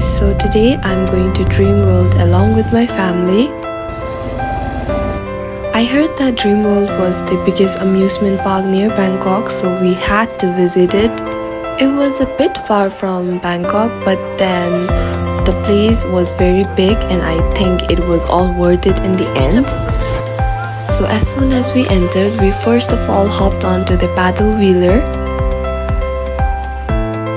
guys, so today I'm going to Dreamworld along with my family. I heard that Dreamworld was the biggest amusement park near Bangkok, so we had to visit it. It was a bit far from Bangkok, but then the place was very big and I think it was all worth it in the end. So as soon as we entered, we first of all hopped onto the paddle wheeler.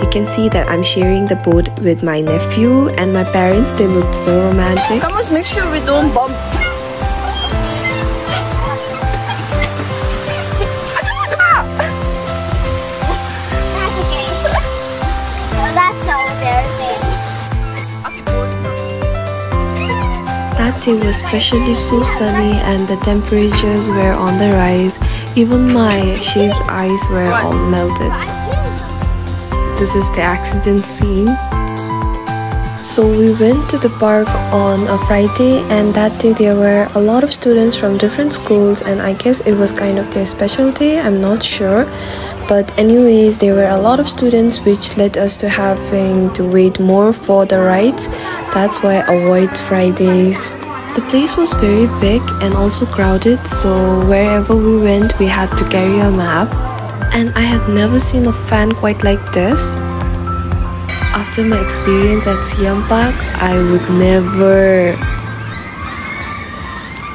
You can see that I'm sharing the boat with my nephew and my parents. They looked so romantic. Come on, make sure we don't bump. That day was especially so sunny and the temperatures were on the rise. Even my shaved eyes were all melted. This is the accident scene. So we went to the park on a Friday, and that day there were a lot of students from different schools, and I guess it was kind of their special day, I'm not sure. But anyways, there were a lot of students, which led us to having to wait more for the rides. That's why I avoid Fridays. The place was very big and also crowded, so wherever we went we had to carry a map. And I had never seen a fan quite like this. After my experience at Siam Park, I would never.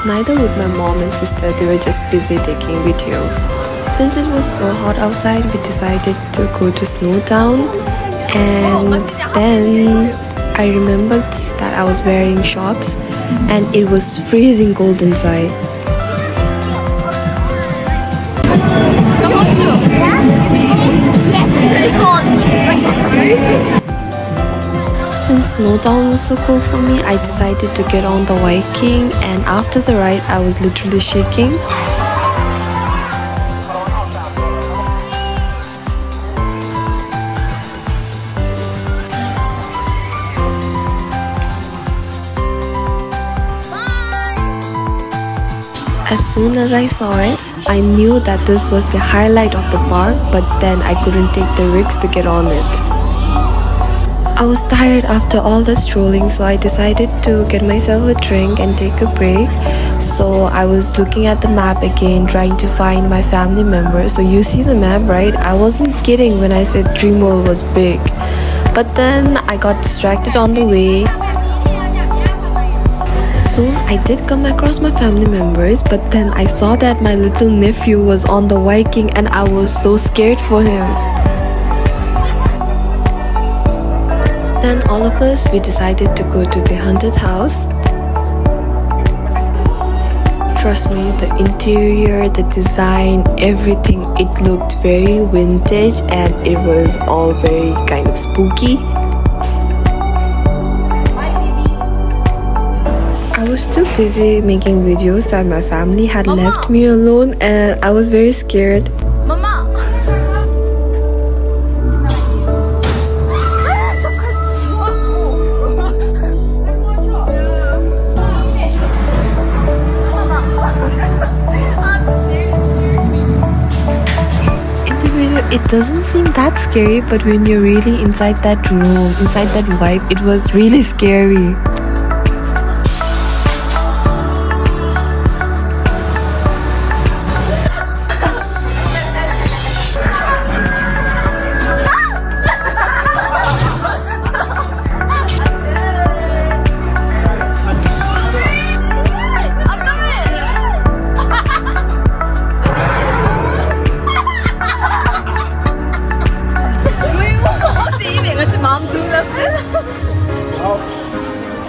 Neither would my mom and sister, they were just busy taking videos. Since it was so hot outside, we decided to go to Snowtown, and then I remembered that I was wearing shorts and it was freezing cold inside. Since Snowtown was so cool for me, I decided to get on the Viking, and after the ride I was literally shaking. As soon as I saw it, I knew that this was the highlight of the park, but then I couldn't take the risk to get on it. I was tired after all the strolling, so I decided to get myself a drink and take a break. So I was looking at the map again, trying to find my family members. So you see the map, right? I wasn't kidding when I said Dreamworld was big. But then I got distracted on the way. Soon I did come across my family members, but then I saw that my little nephew was on the Viking and I was so scared for him. Then all of us, we decided to go to the haunted house. Trust me, the interior, the design, everything, it looked very vintage and it was all very kind of spooky. I was too busy making videos that my family had left me alone, and I was very scared. Mama. In the video, it doesn't seem that scary, but when you're really inside that room, inside that vibe, it was really scary.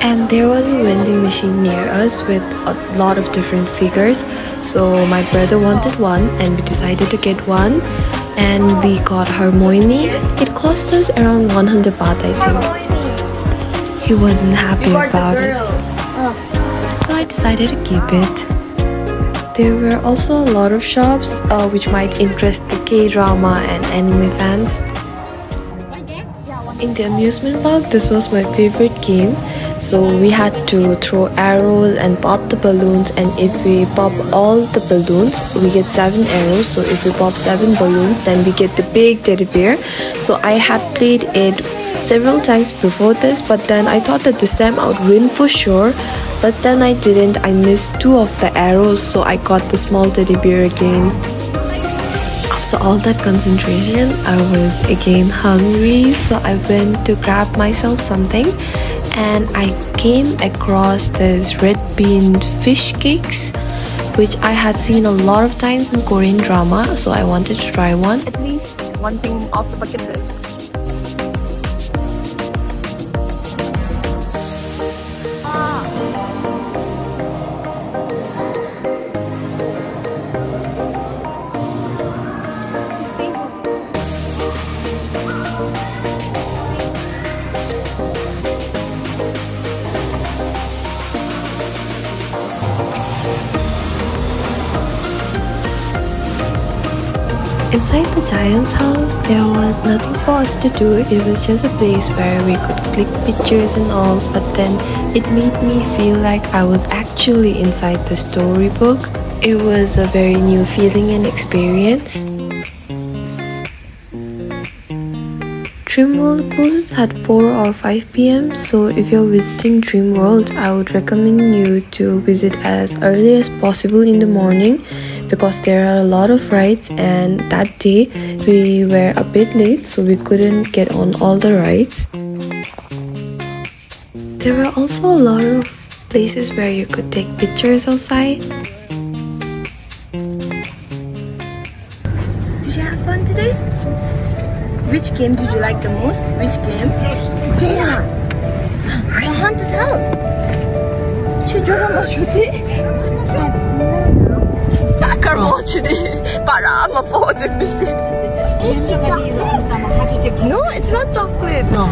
And there was a vending machine near us with a lot of different figures. So my brother wanted one and we decided to get one. And we got Hermione. It cost us around 100 baht, I think. He wasn't happy about it. So I decided to keep it. There were also a lot of shops which might interest the K-drama and anime fans. In the amusement park, this was my favorite game. So we had to throw arrows and pop the balloons, and if we pop all the balloons, we get 7 arrows. So if we pop 7 balloons, then we get the big teddy bear. So I had played it several times before this, but then I thought that this time I would win for sure. But then I didn't. I missed 2 of the arrows, so I got the small teddy bear again. After all that concentration, I was again hungry, so I went to grab myself something, and I came across this red bean fish cakes, which I had seen a lot of times in Korean drama, so I wanted to try one. At least one thing off the bucket list. Inside the giant's house, there was nothing for us to do. It was just a place where we could click pictures and all, but then it made me feel like I was actually inside the storybook. It was a very new feeling and experience. Dreamworld closes at 4 or 5 p.m. so if you're visiting Dreamworld, I would recommend you to visit as early as possible in the morning, because there are a lot of rides, and that day we were a bit late, so we couldn't get on all the rides. There were also a lot of places where you could take pictures outside. Did you have fun today? Which game did you like the most? Which game? Yeah. The haunted house. Children watch I can't watch it. But I'm a phone missing. No, it's not chocolate. No.